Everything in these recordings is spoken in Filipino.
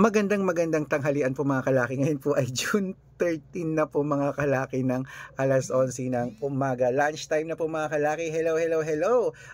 Magandang tanghalian po mga kalaki. Ngayon po ay June 13 na po mga kalaki ng alas 11 ng umaga. Lunchtime na po mga kalaki. Hello.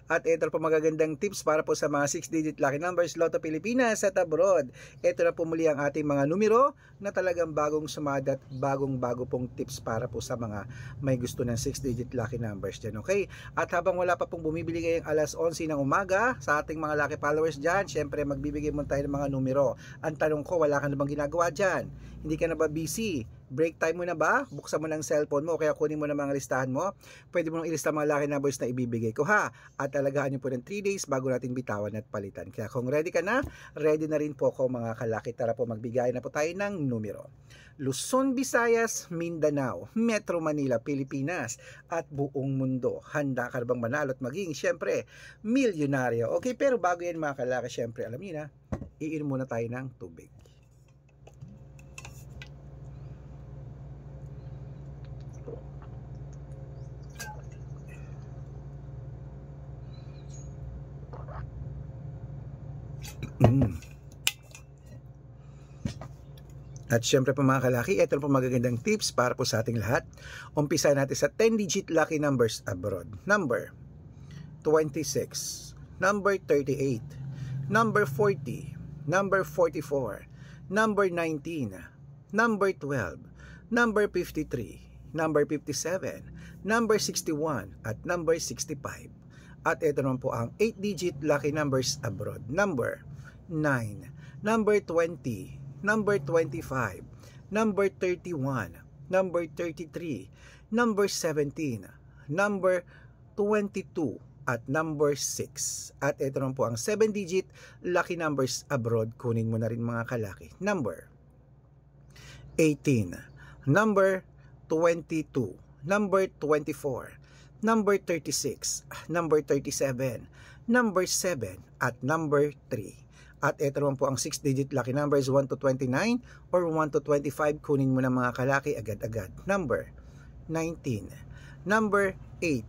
At ito po magagandang tips para po sa mga 6-digit lucky numbers Lotto Pilipinas at abroad. Ito na po muli ang ating mga numero na talagang bagong sumadat, bagong-bago pong tips para po sa mga may gusto ng 6-digit lucky numbers dyan. Okay? At habang wala pa pong bumibili ngayong alas 11 ng umaga sa ating mga lucky followers dyan, syempre magbibigay mo tayo ng mga numero. Ang tanong ko, wala ka na bang ginagawa dyan? Hindi ka na ba busy? Break time mo na ba? Buksan mo ng cellphone mo o kaya kunin mo na mga listahan mo. Pwede mo nang ilista mga lucky numbers na ibibigay ko ha. At talagaan nyo po ng 3 days bago natin bitawan at palitan. Kaya kung ready ka na, ready na rin po ako mga kalaki. Tara po magbigay na po tayo ng numero. Luzon, Visayas, Mindanao, Metro Manila, Pilipinas at buong mundo. Handa ka bang manalo at maging syempre milyonaryo. Okay, pero bago yan mga kalaki, syempre alam niyo na, iinom muna tayo ng tubig. At syempre po mga kalaki, ito po magagandang tips para po sa ating lahat. Umpisa natin sa 10-digit lucky numbers abroad. Number 26, number 38, number 40, number 44, number 19, number 12, number 53, number 57, number 61, at number 65. At ito naman po ang 8-digit lucky numbers abroad. Number 9, number 20, number 25, number 31, number 33, number 17, number 22, at number 6. At ito naman po ang 7-digit lucky numbers abroad. Kunin mo na rin mga kalaki. Number 18, number 22, number 24, number 36, number 37, number 7, at number 3. At ito naman po ang 6-digit lucky numbers 1 to 29 or 1 to 25. Kunin mo na mga kalaki agad-agad. Number 19, number 8,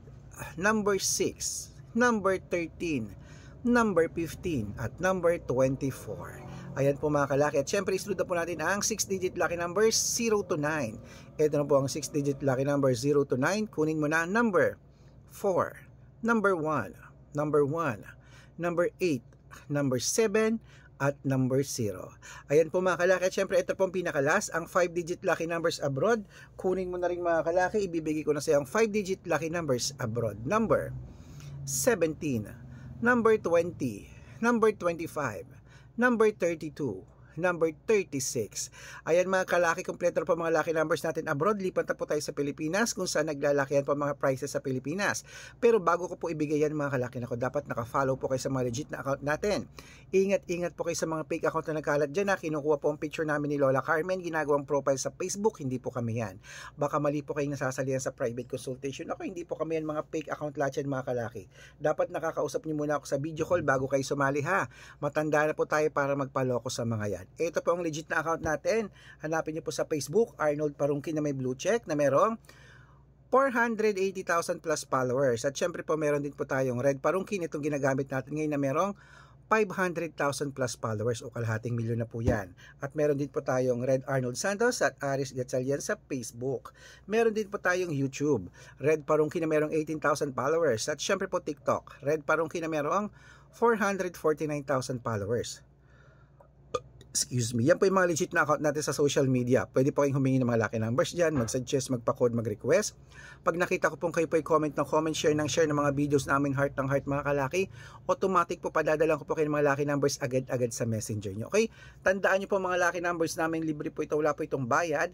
number 6, number 13, number 15, at number 24. Ayan po mga kalaki. At syempre isunod na po natin ang 6-digit lucky numbers 0 to 9. Ito na po ang 6-digit lucky numbers 0 to 9. Kunin mo na number 4, number 1, number 1, number 8, number 7, at number 0. Ayan po mga kalaki. At syempre ito po ang pinakalas, ang 5-digit lucky numbers abroad. Kunin mo na rin mga kalaki. Ibibigay ko na sa iyo ang 5-digit lucky numbers abroad. Number 17, number 20, number 25, number 32, number 36. Ayan mga kalaki, kompleto po mga lucky numbers natin abroad. Lipat na po tayo sa Pilipinas kung saan naglalakihan po mga prices sa Pilipinas. Pero bago ko po ibigay yan mga kalaki, nako, dapat naka-follow po kayo sa mga legit na account natin. Ingat po kayo sa mga fake account na nagkalat dyan na kinukuha po ang picture namin ni Lola Carmen, ginagawang profile sa Facebook. Hindi po kami yan. Baka mali po kayong nasasalihan sa private consultation. Ako, hindi po kami yan, mga fake account lahat yan mga kalaki. Dapat nakakausap niyo muna ako sa video call bago kayo sumali ha. Matanda na po tayo para magpaloko sa mga yan. Ito po ang legit na account natin. Hanapin niyo po sa Facebook, Arnold Parungkin na may blue check na merong 480,000 plus followers. At syempre po meron din po tayong Red Parungkin, itong ginagamit natin ngayon na merong 500,000 plus followers o kalahating milyon na po yan. At meron din po tayong Red Arnold Santos at Aris Gatchalian sa Facebook. Meron din po tayong YouTube, Red Parungkin na merong 18,000 followers. At syempre po TikTok, Red Parungkin na merong 449,000 followers. Excuse me. Yan po yung mga legit na account natin sa social media. Pwede po kayong humingi ng mga lucky numbers dyan, mag-suggest, magpa-code, mag-request. Pag nakita ko pong kayo po comment ng comment, share ng mga videos namin heart ng heart mga kalaki, automatic po padadalan ko po kayo ng mga lucky numbers agad-agad sa messenger nyo. Okay? Tandaan nyo po mga lucky numbers namin, libre po ito, wala po itong bayad.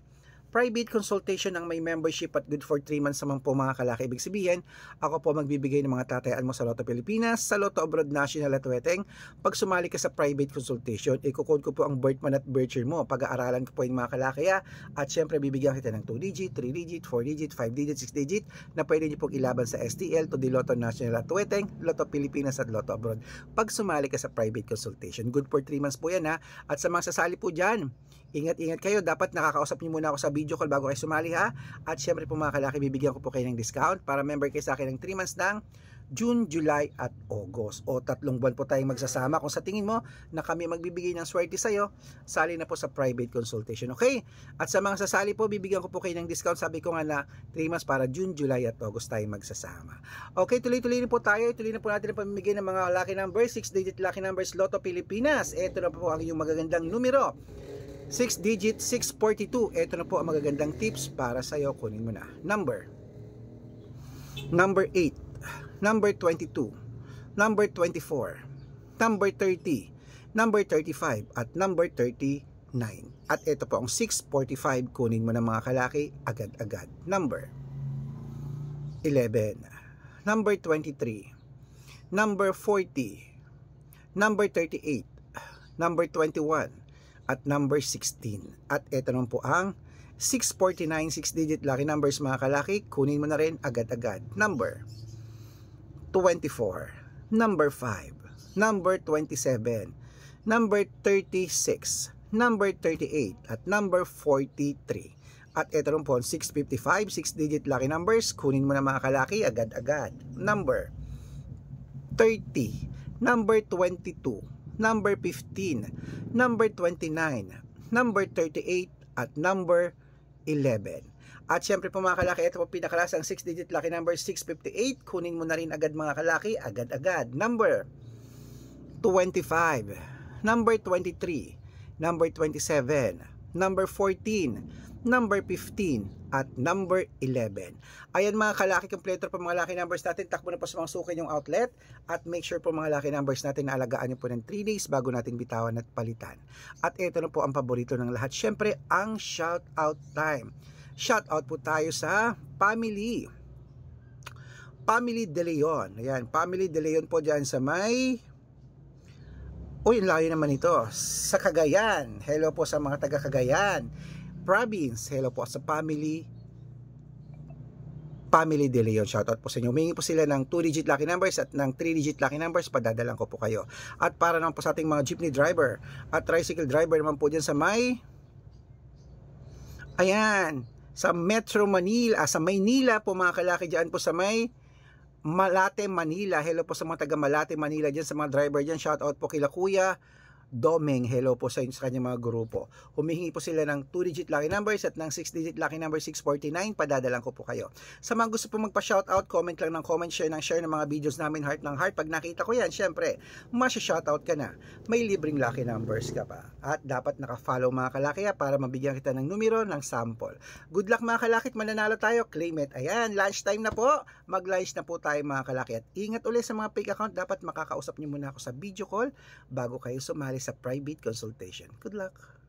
Private consultation ang may membership at good for 3 months naman po mga kalaki. Ibig sabihin, ako po magbibigay ng mga tatayaan mo sa Lotto Pilipinas, sa Lotto Abroad National at Weteng. Pag sumali ka sa private consultation, i-code ko po ang birth month at birth year mo. Pag-aaralan ko po yung mga kalaki at syempre bibigyan kita ng 2-digit, 3-digit, 4-digit, 5-digit, 6-digit na pwede niyo pong ilaban sa STL, to the Lotto National at Weteng, Lotto Pilipinas at Lotto Abroad. Pag sumali ka sa private consultation, good for 3 months po yan ha. At sa mga sasali po dyan, ingat kayo, dapat nakakausap niyo muna ako sa video call bago kayo sumali ha. At syempre po mga kalaki, bibigyan ko po kayo ng discount para member kayo sa akin ng 3 months ng June, July at August. O 3 buwan po tayong magsasama. Kung sa tingin mo na kami magbibigay ng swerte sa'yo, sali na po sa private consultation. Okay? At sa mga sasali po, bibigyan ko po kayo ng discount. Sabi ko nga na 3 months para June, July at August tayo magsasama. Okay, tuloy-tuloy na po tayo. Tuloy na po natin ang pamimigay ng mga lucky numbers. 6-digit lucky numbers Lotto Pilipinas. Ito na po ang inyong magagandang numero. 6-digit 642. Ito na po ang magagandang tips para sa'yo. Kunin mo na. Number 8, number 22, number 24, number 30, number 35, at number 39. At ito po ang 645, kunin mo na mga kalaki, agad-agad. Number 11, number 23, number 40, number 38, number 21, at number 16. At ito naman po ang 649, 6-digit lucky numbers mga kalaki, kunin mo na rin agad-agad. Number 24, number 5, number 27, number 36, number 38, at number 43. At ito rin po, 655, 6-digit lucky numbers, kunin mo na mga kalaki, agad-agad. Number 30, number 22, number 15, number 29, number 38, at number 11. At syempre po mga kalaki, ito po pinakalas ang 6-digit lucky number 658. Kunin mo na rin agad mga kalaki, agad-agad. Number 25, number 23, number 27, number 14, number 15, at number 11. Ayan mga kalaki, kompleto po mga lucky numbers natin. Takbo na po sa mga suki yung outlet. At make sure po mga lucky numbers natin na alagaan nyo po ng 3 days bago natin bitawan at palitan. At ito na po ang paborito ng lahat. Syempre, ang shout out time. Shout out po tayo sa Family De Leon. Ayan, Family De Leon po dyan sa may... Uy, layo naman ito. Sa Cagayan. Hello po sa mga taga Cagayan Province. Hello po sa Family De Leon. Shoutout po sa inyo. Humingi po sila ng 2-digit lucky numbers at ng 3-digit lucky numbers. Padadalan ko po kayo. At para naman po sa ating mga jeepney driver at tricycle driver naman po dyan sa may... Ayan, sa Metro Manila, sa Maynila po mga kalaki dyan po sa may Malate, Manila. Hello po sa mga taga Malate, Manila dyan, sa mga driver dyan. Shoutout po kila Kuya Domeng. Hello po sa kanyang mga grupo. Humihingi po sila ng 2-digit lucky numbers at ng 6-digit lucky number 649. Padadalan ko po kayo. Sa mga gusto po magpa-shoutout, comment lang ng comment, share ng mga videos namin, heart ng heart. Pag nakita ko yan, syempre, masya-shoutout ka na. May libreng lucky numbers ka pa. At dapat naka-follow mga kalaki para mabigyan kita ng numero ng sample. Good luck mga kalaki at mananalo tayo. Claim it. Ayan, lunchtime na po. Mag-lunch na po tayo mga kalaki. At ingat ulit sa mga fake account. Dapat makakausap niyo muna ako sa video call bago kayo sumali sa private consultation. Good luck!